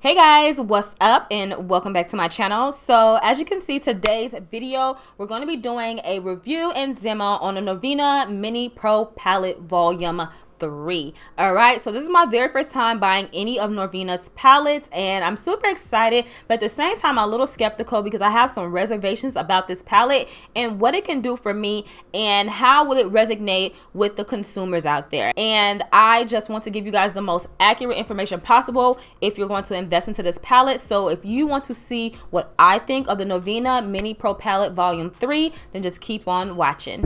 Hey guys, what's up and welcome back to my channel. So as you can see, today's video we're going to be doing a review and demo on the Norvina Mini Pro Palette Volume 3. All right, so this is my very first time buying any of Norvina's palettes and I'm super excited, but at the same time I'm a little skeptical because I have some reservations about this palette and what it can do for me and how will it resonate with the consumers out there. And I just want to give you guys the most accurate information possible if you're going to invest into this palette. So if you want to see what I think of the Norvina Mini Pro Palette Volume 3, then just keep on watching.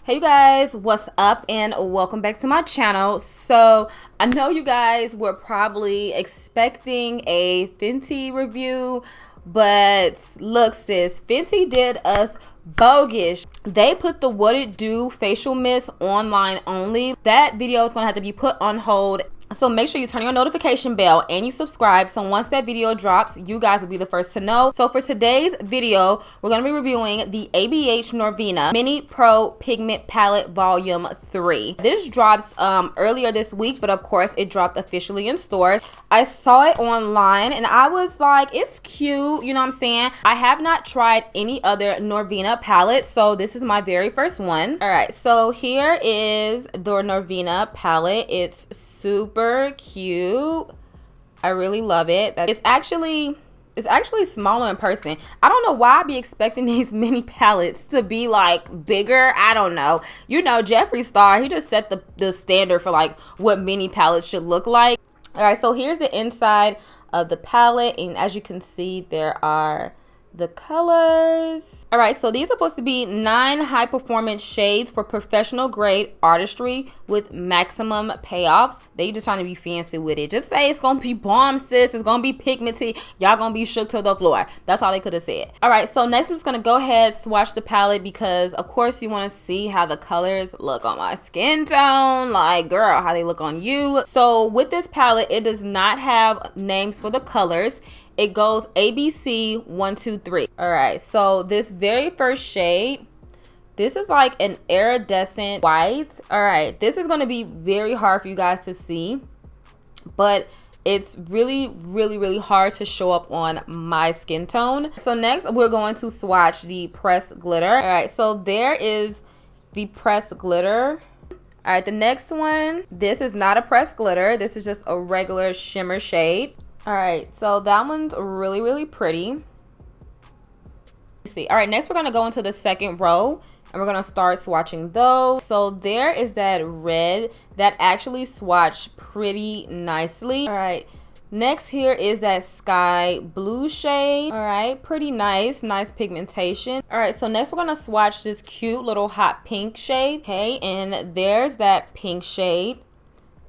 Hey you guys, what's up and welcome back to my channel. So I know you guys were probably expecting a Fenty review, but look sis, Fenty did us bogus. They put the What It Do facial mist online only. That video is gonna have to be put on hold. So make sure you turn your notification bell and you subscribe. So once that video drops, you guys will be the first to know. So for today's video, we're going to be reviewing the ABH Norvina Mini Pro Pigment Palette Volume 3. This drops earlier this week, but of course it dropped officially in stores. I saw it online and I was like, it's cute, you know what I'm saying? I have not tried any other Norvina palette, so this is my very first one. All right, so here is the Norvina palette. It's super cute. I really love it. It's actually smaller in person. I don't know why I'd be expecting these mini palettes to be like bigger. I don't know. You know, Jeffree Star, he just set the standard for like what mini palettes should look like. All right, so here's the inside of the palette, and as you can see, there are the colors. All right, so these are supposed to be 9 high performance shades for professional grade artistry with maximum payoffs. They just trying to be fancy with it. Just say it's gonna be bomb, sis. It's gonna be pigmenty. Y'all gonna be shook to the floor. That's all they could have said. All right, so next I'm just gonna go ahead, swatch the palette because of course you want to see how the colors look on my skin tone. Like, girl, how they look on you. So with this palette, it does not have names for the colors. It goes ABC 1, 2, 3. All right, so this very first shade, this is like an iridescent white. All right, this is going to be very hard for you guys to see, but it's really hard to show up on my skin tone. So next we're going to swatch the pressed glitter. All right, so there is the pressed glitter. All right, the next one, this is not a pressed glitter. This is just a regular shimmer shade. All right, so that one's really pretty. Let's see. All right, next we're gonna go into the second row and we're gonna start swatching those. So there is that red that actually swatched pretty nicely. All right, next here is that sky blue shade. All right, pretty nice pigmentation. All right, so next we're gonna swatch this cute little hot pink shade. Okay, and there's that pink shade.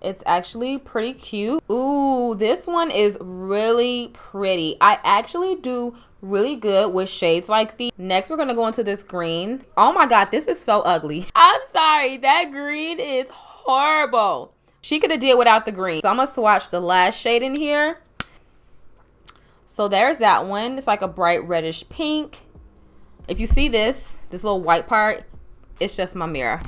It's actually pretty cute. Ooh, this one is really pretty. I actually do really good with shades like these. Next, we're gonna go into this green. Oh my God, this is so ugly. I'm sorry, that green is horrible. She could have did without the green. So I'm gonna swatch the last shade in here. So there's that one. It's like a bright reddish pink. If you see this little white part, it's just my mirror.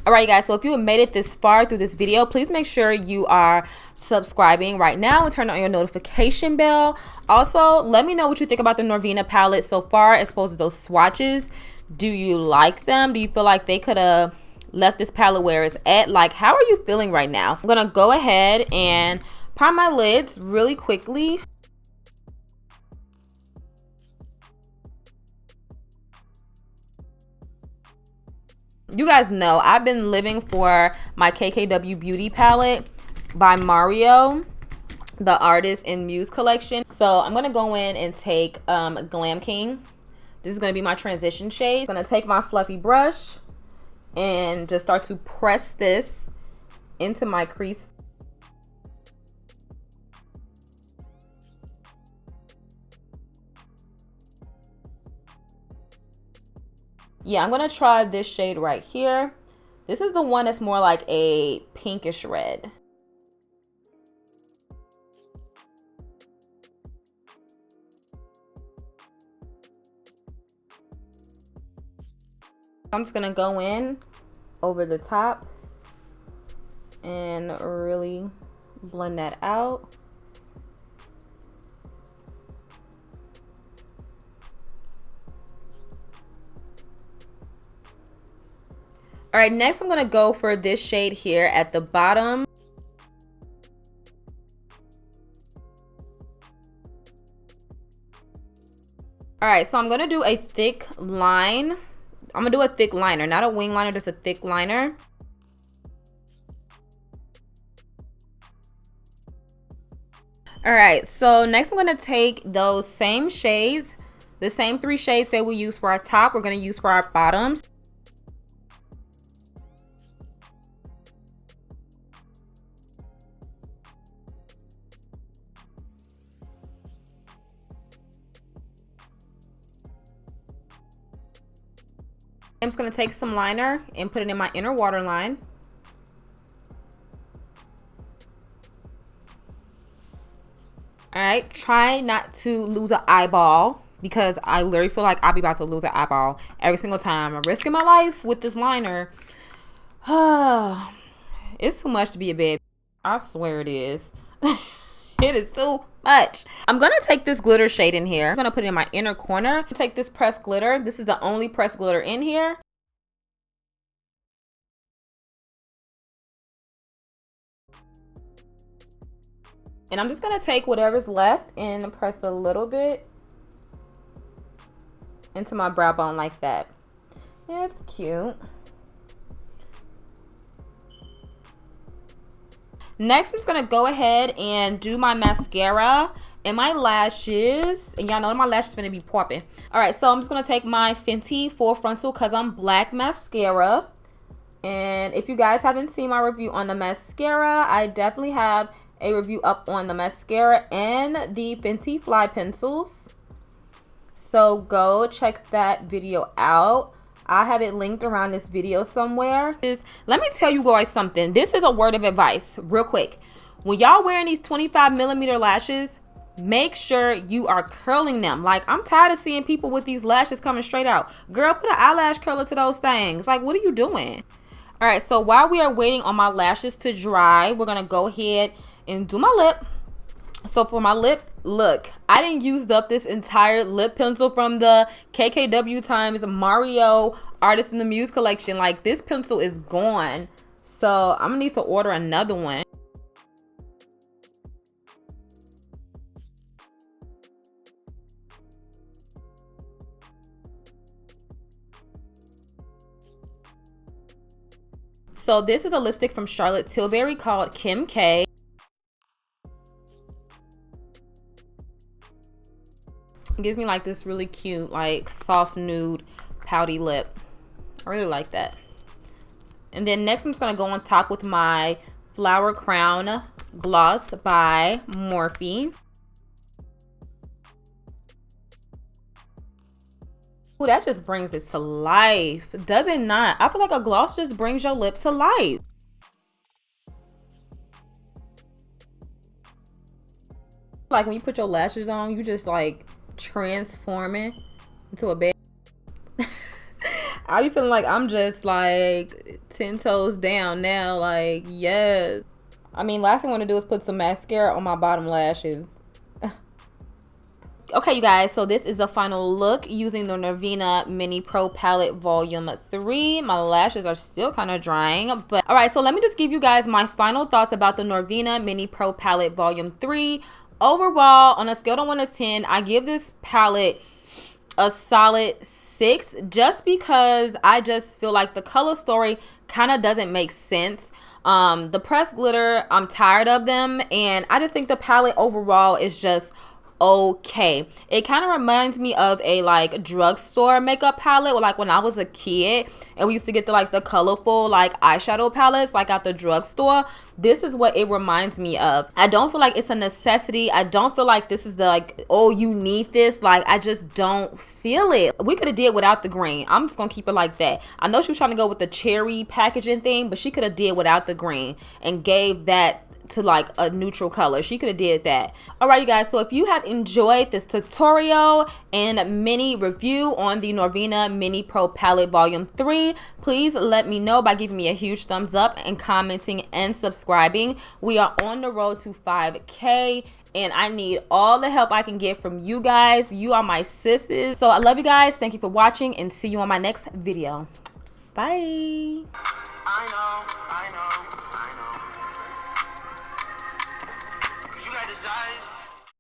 All right, guys, so if you have made it this far through this video, please make sure you are subscribing right now and turn on your notification bell. Also, let me know what you think about the Norvina palette so far as opposed to those swatches. Do you like them? Do you feel like they could have left this palette where it's at? Like, how are you feeling right now? I'm gonna go ahead and prime my lids really quickly. You guys know I've been living for my KKW Beauty palette by Mario, the artist and muse collection. So I'm gonna go in and take Glam King. This is gonna be my transition shade. I'm gonna take my fluffy brush and just start to press this into my crease. Yeah, I'm gonna try this shade right here. This is the one that's more like a pinkish red. I'm just gonna go in over the top and really blend that out. All right, next I'm gonna go for this shade here at the bottom. All right, so I'm gonna do a thick line. I'm gonna do a thick liner, not a wing liner, just a thick liner. All right, so next I'm gonna take those same shades, the same 3 shades that we use for our top, we're gonna use for our bottoms. I'm just gonna take some liner and put it in my inner waterline. All right, try not to lose an eyeball because I literally feel like I'll be about to lose an eyeball every single time. I'm risking my life with this liner. It's too much to be a baby. I swear it is. It is too much. I'm gonna take this glitter shade in here. I'm gonna put it in my inner corner. Take this pressed glitter. This is the only pressed glitter in here. And I'm just gonna take whatever's left and press a little bit into my brow bone like that. Yeah, it's cute. Next, I'm just gonna go ahead and do my mascara and my lashes. And y'all know my lashes gonna be popping. All right, so I'm just gonna take my Fenty Full Frontal Cause I'm Black mascara. And if you guys haven't seen my review on the mascara, I definitely have a review up on the mascara and the Fenty Fly pencils. So go check that video out. I have it linked around this video somewhere. Let me tell you guys something. This is a word of advice real quick. When y'all wearing these 25mm lashes, make sure you are curling them. Like, I'm tired of seeing people with these lashes coming straight out. Girl, put an eyelash curler to those things. Like, what are you doing? All right, so while we are waiting on my lashes to dry, we're gonna go ahead and do my lip. So for my lip, look, I didn't use up this entire lip pencil from the KKW times Mario Artist in the Muse collection. Like, this pencil is gone. So I'm gonna need to order another one. So this is a lipstick from Charlotte Tilbury called Kim K. It gives me like this really cute, like soft nude, pouty lip. I really like that. And then next I'm just gonna go on top with my Flower Crown gloss by Morphe. Ooh, that just brings it to life, does it not? I feel like a gloss just brings your lip to life. Like when you put your lashes on, you just like transforming into a baby. I be feeling like I'm just like 10 toes down now. Like, yes. I mean, last thing I want to do is put some mascara on my bottom lashes. Okay, you guys, so this is the final look using the Norvina Mini Pro Palette Volume 3. My lashes are still kind of drying, but all right, so let me just give you guys my final thoughts about the Norvina Mini Pro Palette Volume 3. Overall, on a scale of 1 to 10, I give this palette a solid 6 just because I just feel like the color story kind of doesn't make sense. The pressed glitter, I'm tired of them, and I just think the palette overall is just okay. It kind of reminds me of a like drugstore makeup palette, like when I was a kid and we used to get the like the colorful like eyeshadow palettes like at the drugstore. This is what it reminds me of. I don't feel like it's a necessity. I don't feel like this is the like, oh, you need this. Like, I just don't feel it. We could have did without the green. I'm just gonna keep it like that. I know she was trying to go with the cherry packaging thing, but she could have did without the green and gave that to like a neutral color. She could have did that. All right, you guys, so if you have enjoyed this tutorial and mini review on the Norvina Mini Pro Palette Volume 3, please let me know by giving me a huge thumbs up and commenting and subscribing. We are on the road to 5K, and I need all the help I can get from you guys. You are my sisters. So I love you guys. Thank you for watching, and see you on my next video. Bye. I know.